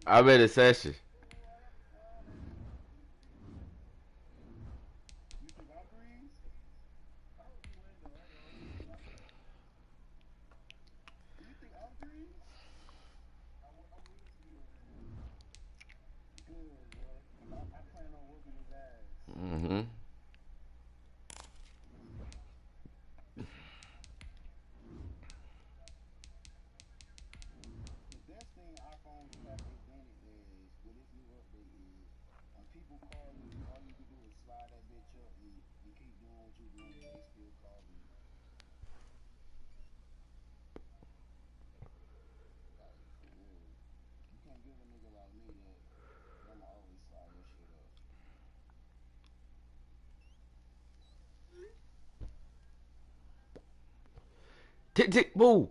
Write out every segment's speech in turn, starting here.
I bet it's session. Mm-hmm. Tick tick boo.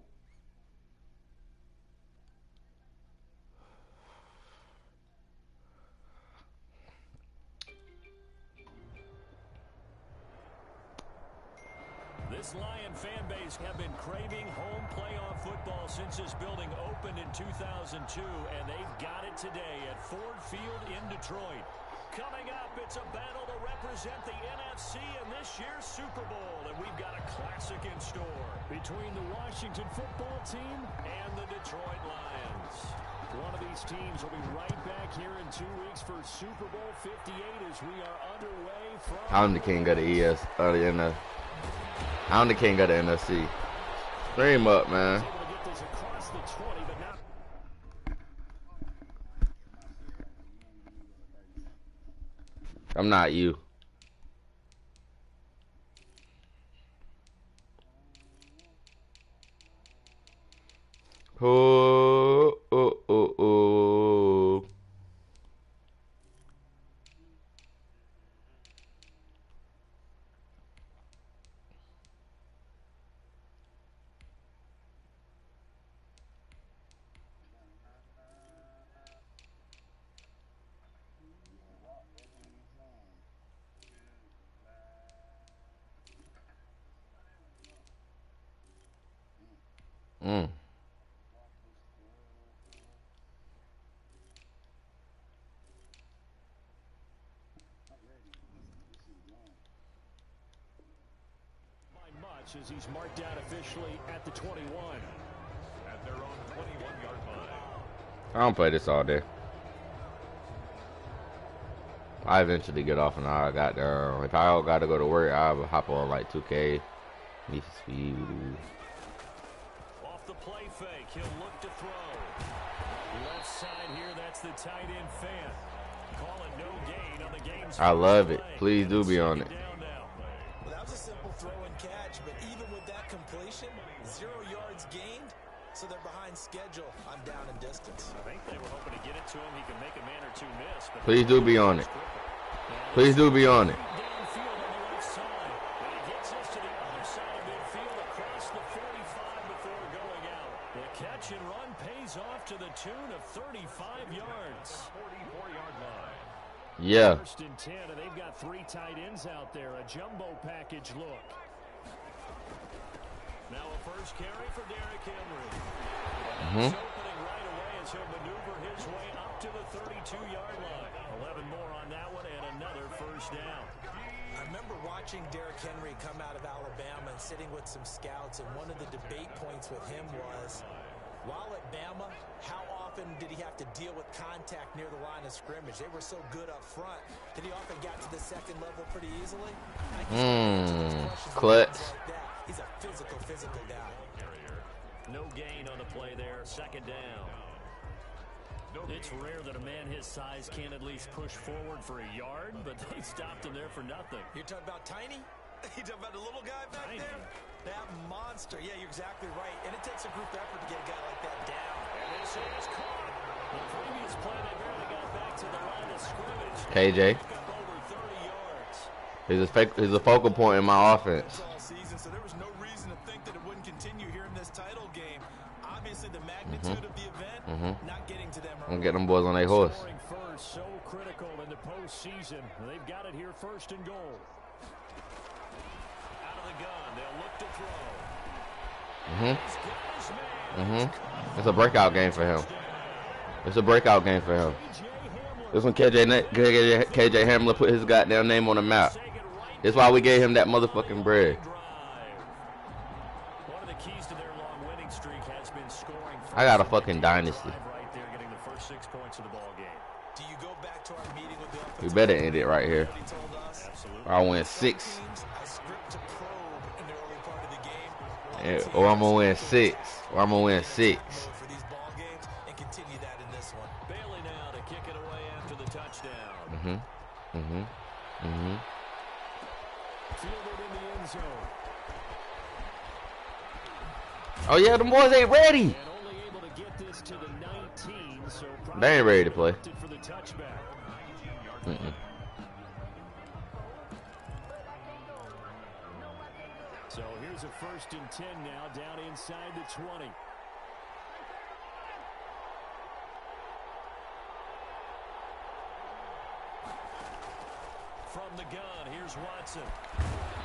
This Lion fan base have been craving home playoff football since this building opened in 2002, and they've got it today at Ford Field in Detroit. Coming up, it's a battle to represent the NFC in this year's Super Bowl, and we've got a classic in store between the Washington football team and the Detroit Lions. One of these teams will be right back here in 2 weeks for Super Bowl 58 as we are underway from... I'm the king of the ES, I'm the king of the NFC. Scream up, man. I'm not you. Oh, oh, oh, oh. Mm. As he's marked out officially at the 21. At their own 21-yard line. I don't play this all day. I eventually get off and I got there. If I got to go to work, I'll hop on like 2K. Need for speed. Off the play fake, he'll look to throw. Left side here, that's the tight end fan. Call it no gain on the game's I love it. Please do be on it. Well, that was a simple throw and catch, but even with that completion, 0 yards gained, so they're behind schedule. I'm down in distance. I think they were hoping to get it to him. He can make a man or two miss. But please do be on it. Please do be on it. Catch and run pays off to the tune of 35 yards. 44-yard line. Yeah. First and 10, and they've got 3 tight ends out there. A jumbo package look. Now a first carry for Derrick Henry. He's opening right away as he'll maneuver his way up to the 32-yard line. 11 more on that one and another first down. I remember watching Derrick Henry come out of Alabama and sitting with some scouts, and one of the debate points with him was, while at Bama, how often did he have to deal with contact near the line of scrimmage? They were so good up front that he often got to the second level pretty easily. Clutch. Like he's a physical guy. No gain on the play there. Second down. It's rare that a man his size can at least push forward for a yard, but they stopped him there for nothing. You're talking about Tiny? You talking about the little guy back there? That monster. Yeah, you're exactly right. And it takes a group effort to get a guy like that down. And this is caught. The previous play, they barely got back to the line of scrimmage. KJ. He's a focal point in my offense. All season, so there was no reason to think that it wouldn't continue here in this title game. Obviously, the magnitude of the event, not getting to them. I'm getting them boys on their horse. First, so critical in the postseason. They've got it here, first and goal. Out of the gun, they'll look to throw. It's a breakout game for him. It's a breakout game for him. This when KJ Hamler put his goddamn name on the map. That's why we gave him that motherfucking bread. One of the keys to their long winning streak has been scoring. I got a fucking dynasty. Right there, getting the first 6 points of the ball game. Do you go back to our meeting with the We better end it right here. Or I win 6. Yeah, or I'm gonna win 6. Or I'm gonna win 6. For these ball games and continue that in this one. Bailey now to kick it away after the touchdown. Fielded in the end zone. Oh yeah, the boys ain't ready. And only able to get this to the 19, so They ain't ready to play. for the touchback. So here's a 1st and 10 now, down inside the 20. From the gun, here's Watson.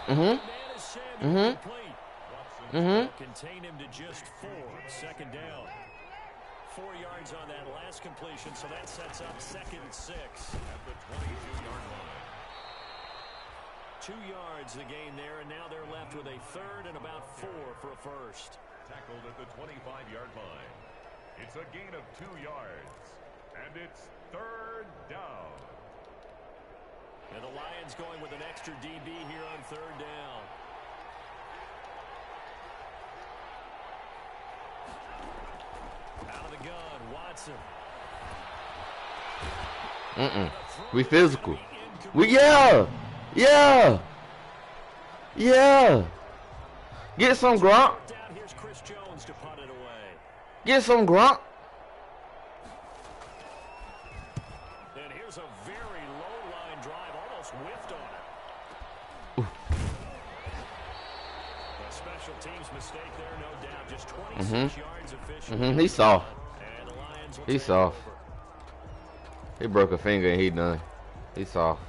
Man is Samuel complete. Watson contain him to just 4. 2nd down. 4 yards on that last completion, so that sets up 2nd and 6. At the 22-yard line. 2 yards the gain there, and now they're left with a 3rd and about 4 for a first. Tackled at the 25-yard line. It's a gain of 2 yards, and it's 3rd down. And the Lions going with an extra DB here on 3rd down. Out of the gun, Watson. We physical. Yeah. Get some Gronk. Here's Chris Jones to punt it away. Get some Gronk. And here's a very low line drive, almost whiffed on it. A special teams mistake there, no doubt. Just 26 yards officially. He's soft. And the Lions will He's take soft. over. He broke a finger and he done. He's soft.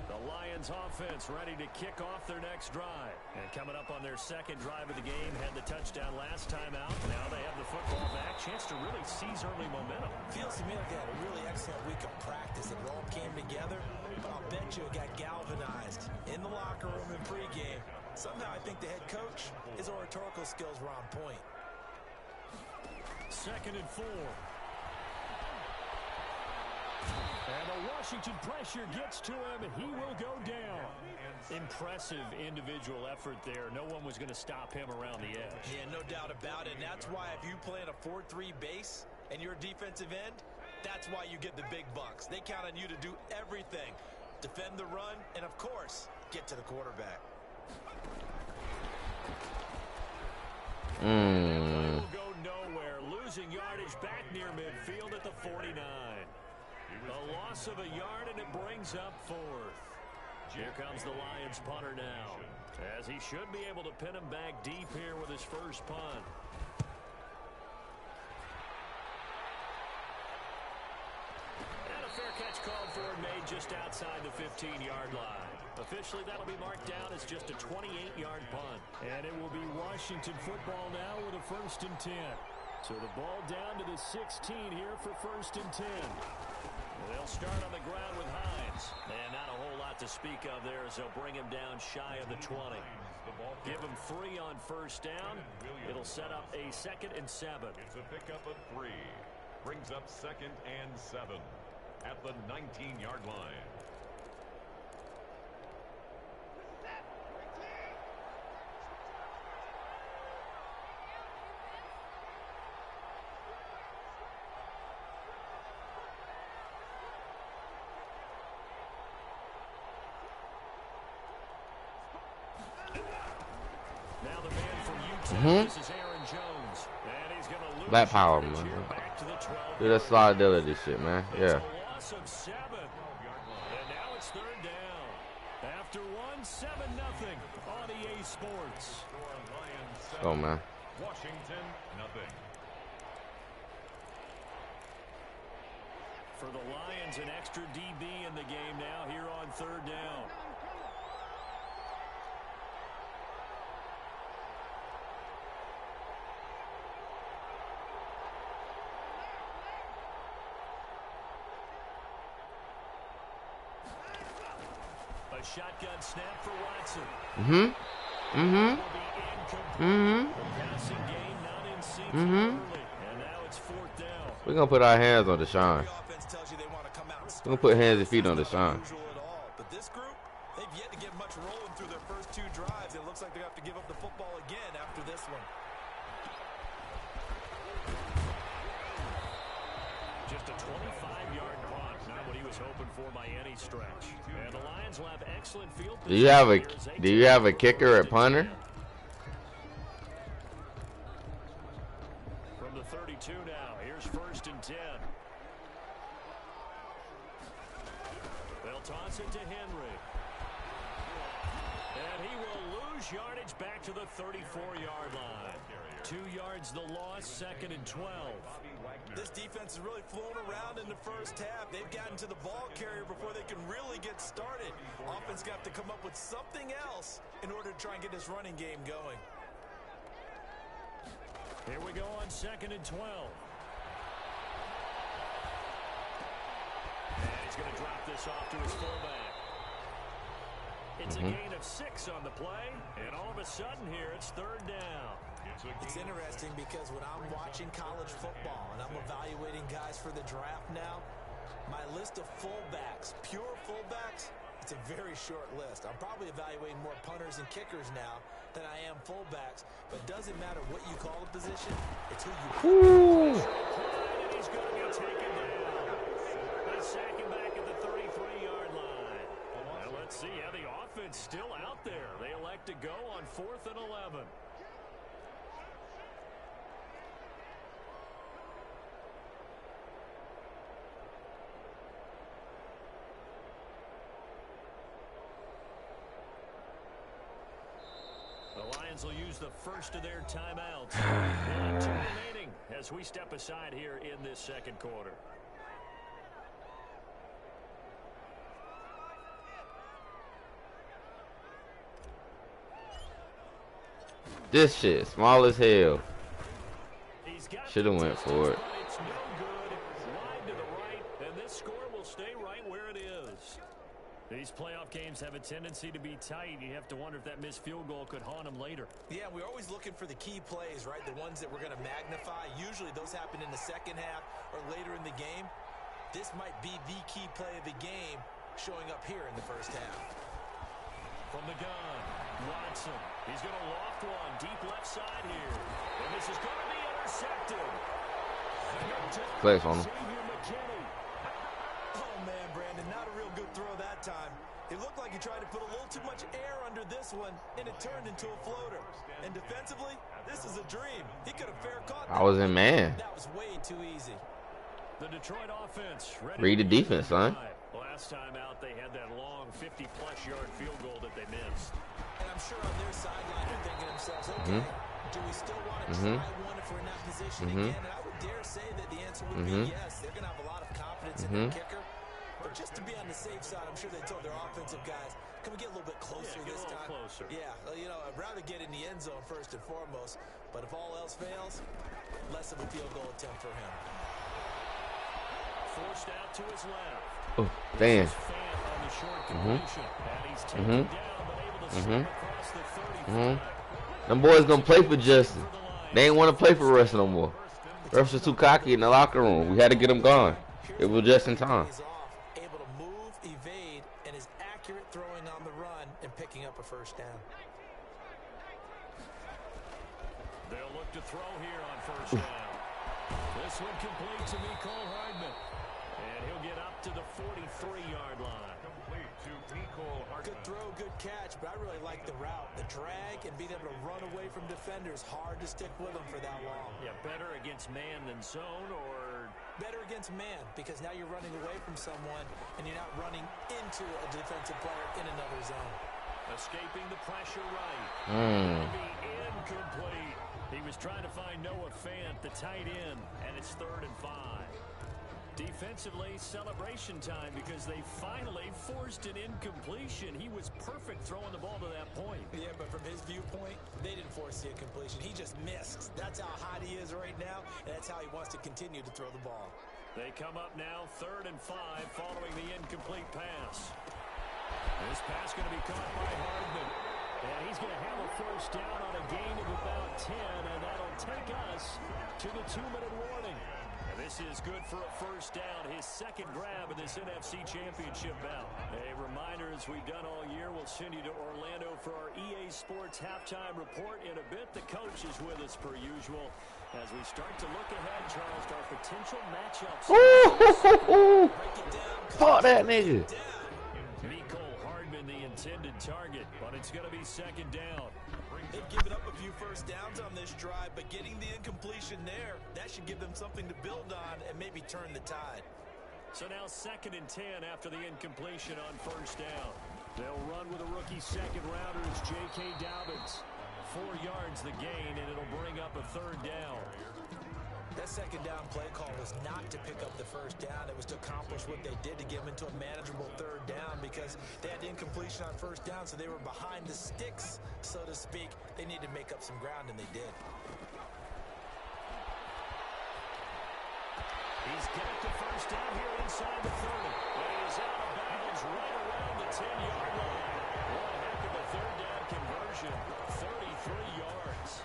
The Lions offense ready to kick off their next drive. And coming up on their 2nd drive of the game, had the touchdown last time out. Now they have the football back. Chance to really seize early momentum. Feels to me like they had a really excellent week of practice. It all came together, but I'll bet you it got galvanized in the locker room in pregame. Somehow I think the head coach, his oratorical skills were on point. 2nd and 4. And the Washington pressure gets to him, and he will go down. Impressive individual effort there. No one was going to stop him around the edge. Yeah, no doubt about it. And that's why if you play in a 4-3 base and you're a defensive end, that's why you get the big bucks. They count on you to do everything. Defend the run, and of course, get to the quarterback. Will go nowhere. Losing yardage back near midfield at the 49. A loss of a yard, and it brings up 4th. Here comes the Lions punter now, as he should be able to pin him back deep here with his first punt. And a fair catch called for and made just outside the 15-yard line. Officially, that'll be marked down as just a 28-yard punt. And it will be Washington football now with a 1st and 10. So the ball down to the 16 here for 1st and 10. They'll start on the ground with Hines. And not a whole lot to speak of there as they'll bring him down shy of the 20. Give him 3 on 1st down. It'll set up a 2nd and 7. It's a pickup of 3. Brings up 2nd and 7 at the 19-yard line. Now the man from Utah, this is Aaron Jones. And he's going to lose Black power, man. back to the 12. Do that solidarity shit, man. Yeah. It's a loss of 7. And now it's 3rd down. After 7-0 on EA Sports. Go, man. Washington, nothing. For the Lions, an extra DB in the game now here on 3rd down. A shotgun snap for Watson. Passing game not in sync early. And now it's 4th down. We're going to put our hands on Deshaun. We're going to put hands and feet on Deshaun. But this group, they've yet to get much rolling through their first 2 drives. It looks like they have to give up the football again after this one. Just a 25-yard punt, not what he was hoping for by any stretch. And the Lions will have excellent field position. Do you have a kicker at punter? From the 32 now, here's 1st and 10. They'll toss it to Henry. And he will lose yardage back to the 34-yard line. 2 yards the loss, 2nd and 12. This defense is really flown around in the first half. They've gotten to the ball carrier before they can really get started. Offense got to come up with something else in order to try and get this running game going. Here we go on 2nd and 12. And he's going to drop this off to his fullback. It's a gain of 6 on the play, and all of a sudden here it's 3rd down. It's interesting because when I'm watching college football and I'm evaluating guys for the draft now, my list of fullbacks, pure fullbacks, it's a very short list. I'm probably evaluating more punters and kickers now than I am fullbacks, but it doesn't matter what you call a position, it's who you call. And he's going to be taken down. They sack him back at the 33-yard line. Now let's see how the offense still out there. They elect to go on 4th and 11. The Lions will use the first of their timeouts. 2 remaining as we step aside here in this 2nd quarter. This shit small as hell. Should have went for it. It's no good. Wide to the right, and this score will stay right where it is. These playoff games have a tendency to be tight. You have to wonder if that missed field goal could haunt them later. Yeah, we're always looking for the key plays, right? The ones that we're going to magnify. Usually those happen in the 2nd half or later in the game. This might be the key play of the game showing up here in the 1st half. From the gun, Watson. He's going to loft one deep left side here. And this is going to be intercepted. Flex on him. Oh, man, Brandon, not a real good throw that time. It looked like he tried to put a little too much air under this one, and it turned into a floater. And defensively, this is a dream. He could have fair caught that. I was in man. That was way too easy. The Detroit offense ready. Read the defense, son. Last time out, they had that long 50-plus yard field goal that they missed. And I'm sure on their sideline they're thinking to themselves, okay, do we still want to try one if we're in that position again? And I would dare say that the answer would be yes. They're going to have a lot of confidence in their kicker. But just to be on the safe side, I'm sure they told their offensive guys, can we get a little bit closer this time? Closer. Yeah, you know, I'd rather get in the end zone first and foremost. But if all else fails, less of a field goal attempt for him. Forced out to his left. Oh, damn. Them boys gonna play for Justin. They ain't want to play for Russ no more. Russ was too cocky in the locker room. We had to get him gone. It was just in time. Able to move, evade, and is accurate throwing on the run and picking up a 1st down. They'll look to throw here on 1st down. This one complete to Mecole Hardman. And he'll get up to the 43-yard line. Complete to Mecole Hardman. Good throw, good catch, but I really like the route. The drag and being able to run away from defenders, hard to stick with them for that long. Yeah, better against man than zone, or better against man, because now you're running away from someone and you're not running into a defensive player in another zone. Escaping the pressure right. Be incomplete. He was trying to find Noah Fant, the tight end, and it's 3rd and 5. Defensively, celebration time because they finally forced an incompletion. He was perfect throwing the ball to that point. Yeah, but from his viewpoint, they didn't force the incompletion. He just missed. That's how hot he is right now, and that's how he wants to continue to throw the ball. They come up now 3rd and 5 following the incomplete pass. This pass going to be caught by Hardman. And he's going to have a first down on a gain of about 10, and that'll take us to the 2-minute warning. And this is good for a first down, his second grab in this NFC Championship bout. A reminder, as we've done all year, we'll send you to Orlando for our EA Sports halftime report in a bit. The coach is with us per usual. As we start to look ahead, Charles, to our potential matchups. Fuck that nigga. The intended target, but it's going to be second down. They've given up a few first downs on this drive, but getting the incompletion there, that should give them something to build on and maybe turn the tide. So now 2nd and 10 after the incompletion on first down. They'll run with a rookie second rounder. It's J.K. Dobbins. 4 yards the gain, and it'll bring up a 3rd down. That second down play call was not to pick up the first down. It was to accomplish what they did to get them into a manageable 3rd down because they had incompletion on first down, so they were behind the sticks, so to speak. They needed to make up some ground, and they did. He's got the first down here inside the 30. And he's out of bounds right around the 10-yard line. One heck of a 3rd down conversion, 33 yards.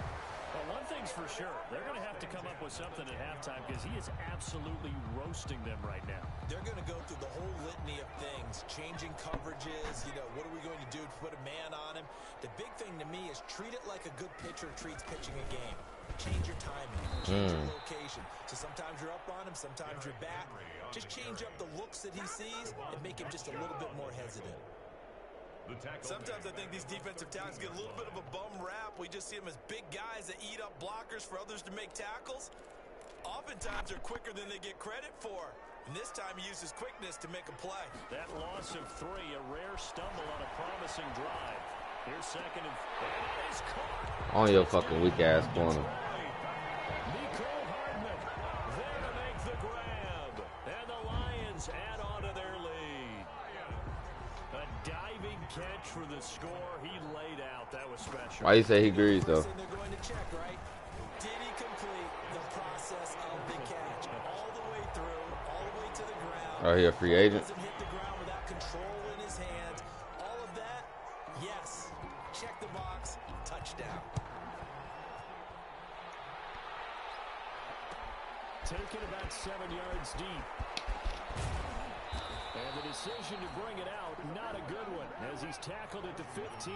Well, one thing's for sure, they're going to have to come up with something at halftime because he is absolutely roasting them right now. They're going to go through the whole litany of things, changing coverages, what are we going to do to put a man on him? The big thing to me is treat it like a good pitcher treats pitching a game. Change your timing, change your location. So sometimes you're up on him, sometimes you're back. Just change up the looks that he sees and make him just a little bit more hesitant. Sometimes I think these defensive tackles get a little bit of a bum rap. We just see them as big guys that eat up blockers for others to make tackles. Oftentimes they're quicker than they get credit for. And this time he uses quickness to make a play. That loss of 3, a rare stumble on a promising drive. Here's second and it is caught. On your fucking weak ass corner. Nicole Hardman there to make the grab. And the Lions add on to their lead. A diving catch for the score. He laid out. That was special. Why you say he agrees though? They're going to check, right? Did he complete the process of the catch all the way through, all the way to the ground? Oh, he a free agent? Doesn't hit the ground without control in his hands. All of that, yes. Check the box. Touchdown. Taken about 7 yards deep. And the decision to bring it out, not a good one, as he's tackled at the 15.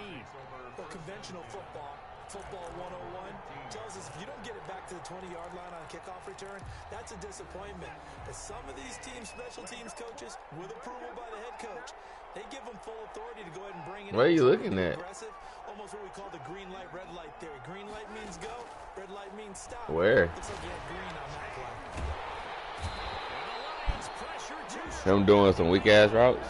Well, conventional football 101, tells us if you don't get it back to the 20-yard line on a kickoff return, that's a disappointment. But some of these teams, special teams coaches, with approval by the head coach, they give them full authority to go ahead and bring it. What are you looking at? Aggressive, almost what we call the green light, red light theory. Green light means go, red light means stop. Where? Looks like you had green on that play. Them doing some weak ass routes.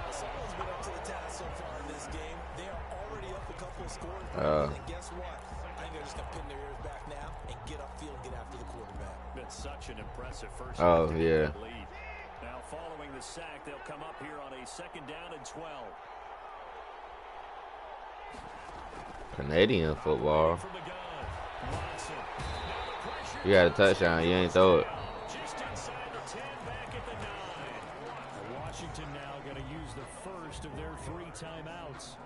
Someone's been up to the task so far in this game. They are already up a couple of scores. And guess what? I think they're just going to pin their ears back now and get upfield and get after the quarterback. Been such an impressive first yeah. lead. Now following the sack, they'll come up here on a 2nd down and 12. Canadian football. You got a touchdown, you ain't throw it. Just inside the 10, back at the 9. Washington now going to use the first of their 3 timeouts.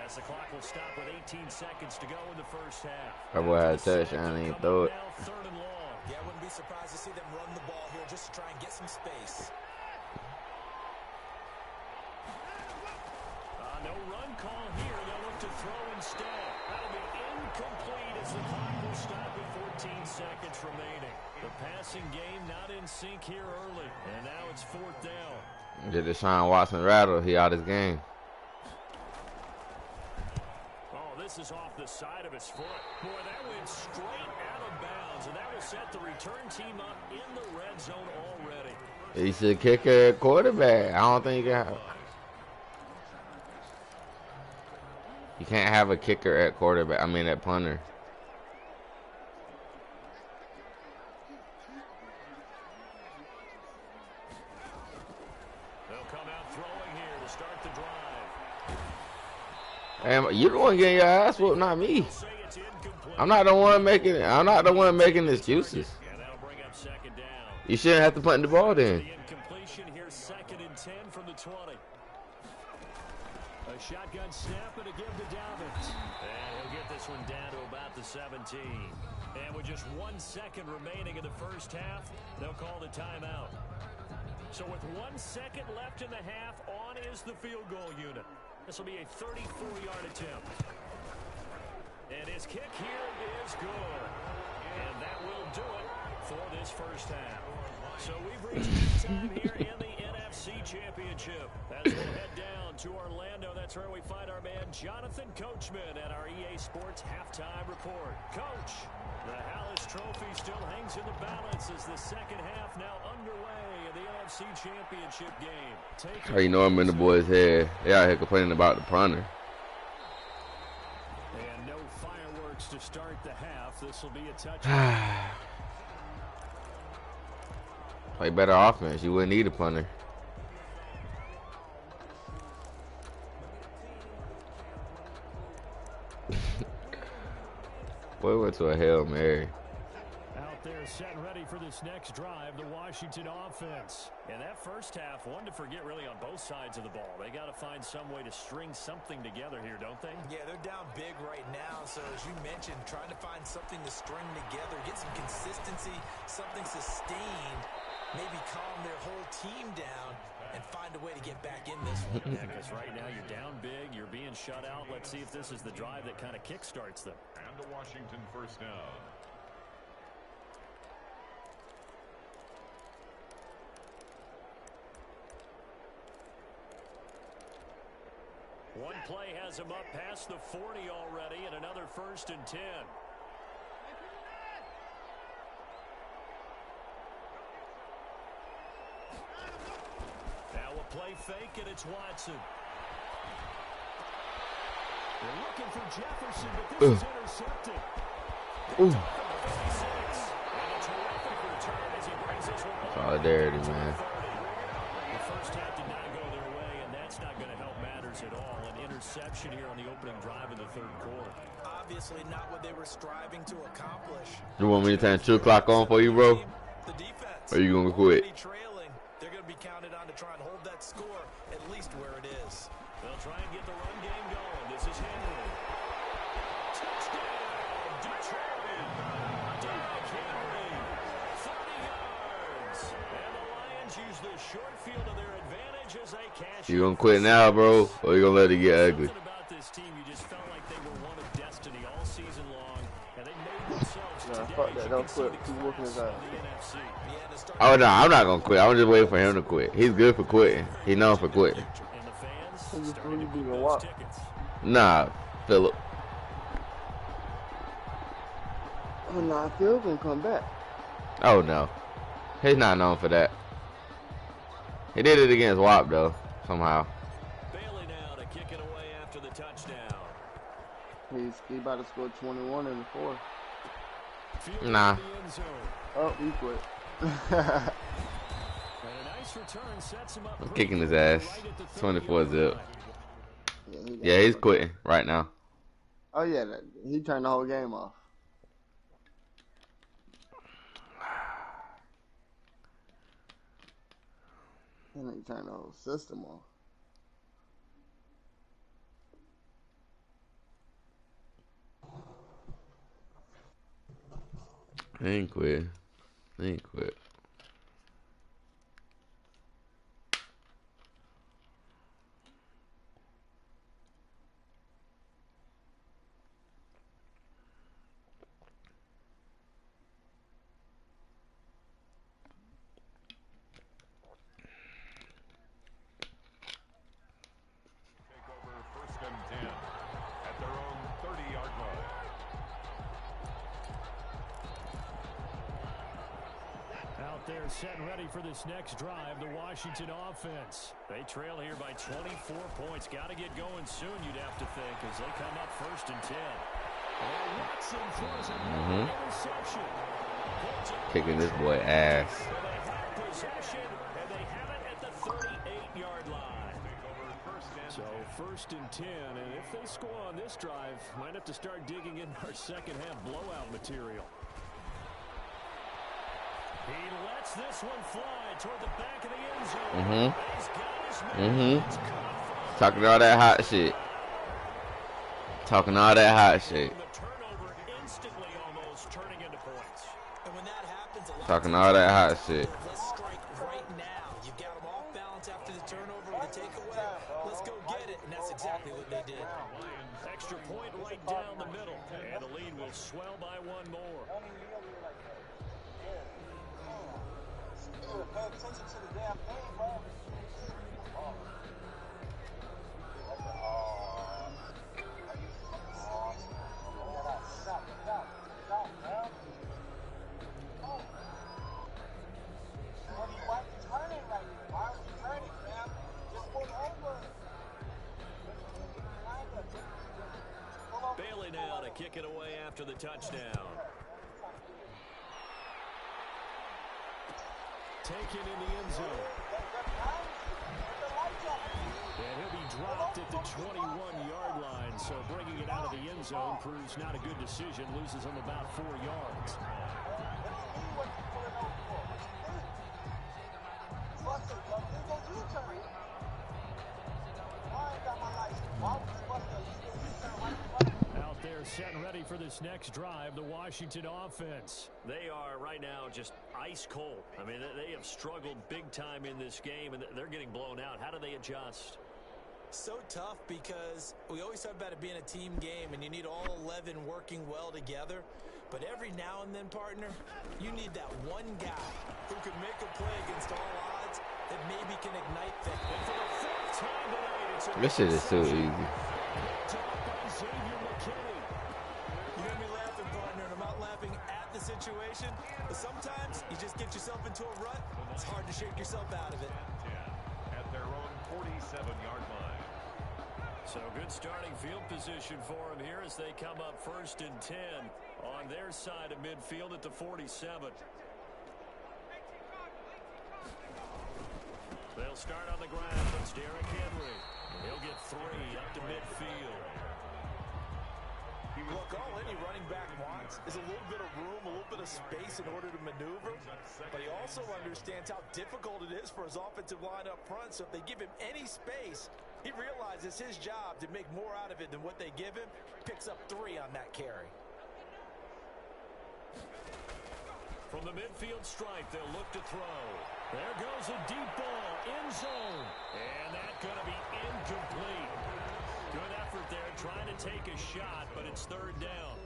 As the clock will stop with 18 seconds to go in the first half. That boy had a touchdown, he ain't throw it. Now 3rd and long. Yeah, I wouldn't be surprised to see them run the ball here just to try and get some space. No run call here. They'll look to throw instead. That'll be incomplete as the clock will stop with 14 seconds remaining. The passing game not in sync here early. And now it's 4th down. Did Deshaun Watson rattle? He out his game. Oh, this is off the side of his foot. Boy, that went straight out of bounds. And that will set the return team up in the red zone already. He should kick a quarterback. I don't think you can. You can't have a kicker at quarterback. I mean, at punter. They'll come out throwing here to start the drive. And you're the one getting your ass whooped, not me. I'm not the one making it. I'm not the one making excuses. And that'll bring up 2nd down. You shouldn't have to punt the ball then. The incompletion here, 2nd and 10 from the 20. A shotgun snap and a give to Dobbins. And he'll get this one down to about the 17. And with just 1 second remaining in the first half, they'll call the timeout. So with 1 second left in the half, on is the field goal unit. This will be a 34-yard attempt. And his kick here is good. And that will do it for this first half. So we've reached halftime here in the NFC Championship. As we'll head down to Orlando, that's where we find our man Jonathan Coachman at our EA Sports Halftime Report. Coach, the Hallis Trophy still hangs in the balance as the second half now underway in the NFC Championship game. Oh, you know I'm in the boys' head. They out here complaining about the punter. And no fireworks to start the half. This will be a touchdown. Play better offense. You wouldn't need a punter. Boy, went to a Hail Mary. Out there set and ready for this next drive, the Washington offense. And that first half, one to forget really on both sides of the ball. They got to find some way to string something together here, don't they? Yeah, they're down big right now. So as you mentioned, trying to find something to string together, get some consistency, something sustained, maybe calm their whole team down and find a way to get back in this one. Yeah, because right now you're down big, you're being shut out. Let's see if this is the drive that kind of kickstarts them. And the Washington first down. One play has him up past the 40 already, and another 1st and 10. Now a play fake, and it's Watson. They're looking for Jefferson, but this is intercepted. Solidarity, man. The first half did not go their way, and that's not going to help matters at all. An interception here on the opening drive in the third quarter. Obviously not what they were striving to accomplish. You want me to turn 2 o'clock on for you, bro? The defense. Or are you going to quit? Trailing, they're going to be counted on to try and hold that score at least where it is. They'll try and get the run game going. This is Henry. Touchdown, Detroit. Derrick Henry, 30 yards. And the Lions use the short field to their advantage as they cash. You going to quit now, bro? Or you going to let it get ugly? Something about this team, you just felt like they were one of destiny all season long, and they made themselves today. Fuck that. Don't quit. Keep working his ass. Oh, no, I'm not going to quit. I'm just waiting for him to quit. He's good for quitting. He's known for quitting. Who you beating what? Nah, Philip. Oh, nah, Phil's gonna come back. Oh, no. He's not known for that. He did it against WAP, though, somehow. Bailey now to kick it away after the touchdown. He about to score 21 in the fourth. Nah. Oh, he quit. I'm kicking his ass. 24 zip. Yeah, he's quitting right now. Oh, yeah, he turned the whole game off. And he turned the whole system off. He ain't quit. He ain't quit. They're set and ready for this next drive, the Washington offense. They trail here by 24 points. Got to get going soon, you'd have to think, as they come up 1st and 10. And Watson throws an interception. Kicking this boy ass. They have possession, and they have it at the 38-yard line. So 1st and 10, and if they score on this drive, might have to start digging in our second half blowout material. He lets this one fly toward the back of the end zone. He's got his man. It's caught for a Talking all that hot shit. Talking all that hot shit. Talking all that hot shit. Let's strike right now. You got them off balance after the turnover with the takeaway. Let's go get it, and that's exactly what they did. Extra point right down the middle, and the lead will swell by one more. Pay attention to the damn thing, bro. Bailey now to kick it away after the touchdown. Taken in the end zone. And he'll be dropped at the 21-yard line, so bringing it out of the end zone proves not a good decision. Loses him about 4 yards. Out there set and ready for this next drive, the Washington offense. They are right now just ice cold. I mean, they have struggled big time in this game, and they're getting blown out. How do they adjust? So tough because we always talk about it being a team game, and you need all 11 working well together. But every now and then, partner, you need that one guy who can make a play against all odds that maybe can ignite things. And for the fourth time tonight, it's This shit is so easy. You hear me laughing, partner, and I'm not laughing at the situation, but sometimes you just get yourself into a rut. It's hard to shake yourself out of it. At their own 47-yard line. So good starting field position for them here as they come up 1st and 10 on their side of midfield at the 47. They'll start on the ground. It's Derrick Henry. He'll get 3 up to midfield. Look, all any running back wants is a little bit of room, a little bit of space in order to maneuver, but he also understands how difficult it is for his offensive line up front, so if they give him any space, he realizes his job to make more out of it than what they give him. Picks up 3 on that carry. From the midfield stripe, they'll look to throw. There goes a deep ball, end zone, and that's going to be incomplete. Good effort there, trying to take a shot, but it's 3rd down.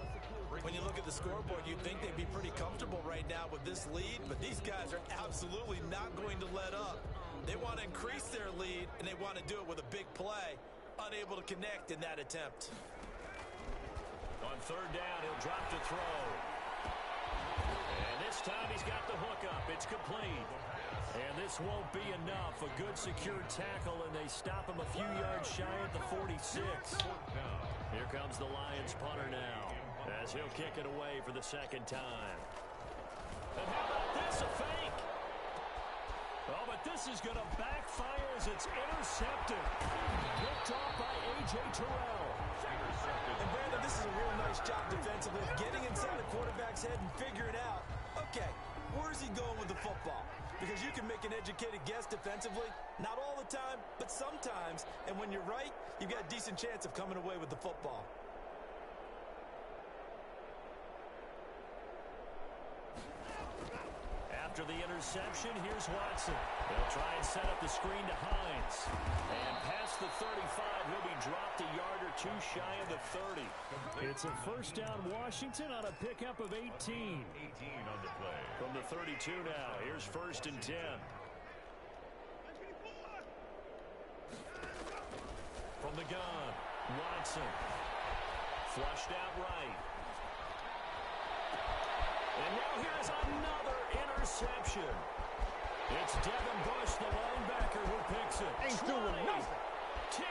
When you look at the scoreboard, you'd think they'd be pretty comfortable right now with this lead, but these guys are absolutely not going to let up. They want to increase their lead, and they want to do it with a big play. Unable to connect in that attempt. On 3rd down, he'll drop to throw. And this time he's got the hook up. It's complete. And this won't be enough. A good secure tackle, and they stop him a few yards shy at the 46. Here comes the Lions punter now, as he'll kick it away for the 2nd time. And how about this, a fake? Oh, but this is going to backfire as it's intercepted. Picked off by A.J. Terrell. And Brandon, this is a real nice job defensively, getting inside the quarterback's head and figuring out, okay, where's he going with the football? Because you can make an educated guess defensively, not all the time, but sometimes. And when you're right, you've got a decent chance of coming away with the football. After the interception, here's Watson. They'll try and set up the screen to Hines. And past the 35, he'll be dropped a yard or 2 shy of the 30. It's a 1st down Washington on a pickup of 18. 18 on the play. From the 32 now, here's 1st and 10. From the gun, Watson. Flushed out right. And now here's another interception. It's Devin Bush, the linebacker, who picks it. Ain't 20, doing nothing. 10,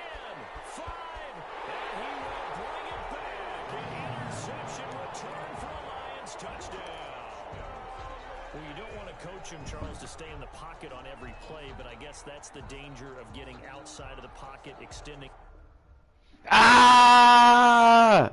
5, and he will bring it back. An interception return for a Lions touchdown. Well, you don't want to coach him, Charles, to stay in the pocket on every play, but I guess that's the danger of getting outside of the pocket, extending. Ah!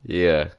Yeah.